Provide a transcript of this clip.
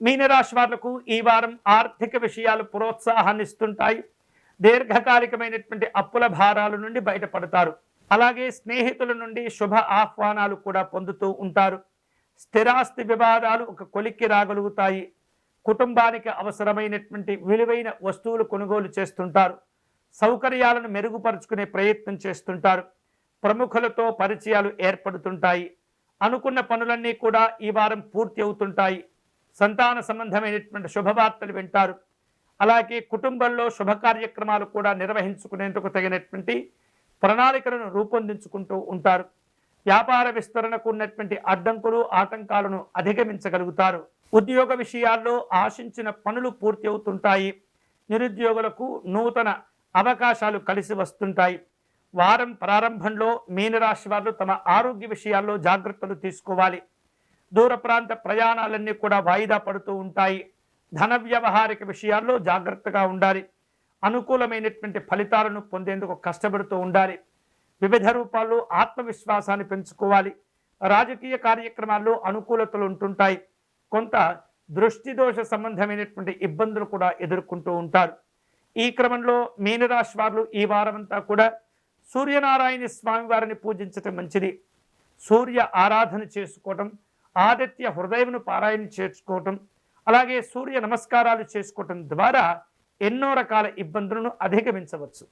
మీనరాశి వాళ్లకు ఈ వారం ఆర్థిక విషయాలు ప్రోత్సాహాన్ని ఇస్తుంటాయి. దీర్ఘకాలికమైనటువంటి అప్పుల భారాల నుండి బయటపడతారు. అలాగే స్నేహితుల నుండి శుభ ఆహ్వానాలు కూడా పొందుతూ ఉంటారు. స్థిరాస్తి వివాదాలు ఒక కొలిక్కి రాగలుగుతాయి. కుటుంబానికి అవసరమైనటువంటి విలువైన వస్తువులు కొనుగోలు చేస్తుంటారు. సౌకర్యాలను మెరుగుపరుచుకునే ప్రయత్నం చేస్తుంటారు. ప్రముఖులతో పరిచయాలు ఏర్పడుతుంటాయి. అనుకున్న పనులన్నీ కూడా ఈ వారం పూర్తి అవుతుంటాయి. సంతాన సంబంధమైనటువంటి శుభవార్తలు వింటారు. అలాగే కుటుంబంలో శుభ కార్యక్రమాలు కూడా నిర్వహించుకునేందుకు తగినటువంటి ప్రణాళికలను రూపొందించుకుంటూ ఉంటారు. వ్యాపార విస్తరణకు ఉన్నటువంటి అడ్డంకులు ఆటంకాలను అధిగమించగలుగుతారు. ఉద్యోగ విషయాల్లో ఆశించిన పనులు పూర్తి అవుతుంటాయి. నిరుద్యోగులకు నూతన అవకాశాలు కలిసి వస్తుంటాయి. వారం ప్రారంభంలో మీనరాశి వారు తమ ఆరోగ్య విషయాల్లో జాగ్రత్తలు తీసుకోవాలి. దూర ప్రాంత ప్రయాణాలన్నీ కూడా వాయిదా పడుతూ ఉంటాయి. ధన వ్యవహారిక విషయాల్లో జాగ్రత్తగా ఉండాలి. అనుకూలమైనటువంటి ఫలితాలను పొందేందుకు కష్టపడుతూ ఉండాలి. వివిధ రూపాల్లో ఆత్మవిశ్వాసాన్ని పెంచుకోవాలి. రాజకీయ కార్యక్రమాల్లో అనుకూలతలు ఉంటుంటాయి. కొంత దృష్టి దోష సంబంధమైనటువంటి ఇబ్బందులు కూడా ఎదుర్కొంటూ ఉంటారు. ఈ క్రమంలో మీనరాశి వారు ఈ వారమంతా కూడా సూర్యనారాయణ స్వామి వారిని పూజించటం మంచిది. సూర్య ఆరాధన చేసుకోవటం, ఆదిత్య హృదయమును పారాయణ చేసుకోవటం, అలాగే సూర్య నమస్కారాలు చేసుకోవటం ద్వారా ఎన్నో రకాల ఇబ్బందులను అధిగమించవచ్చు.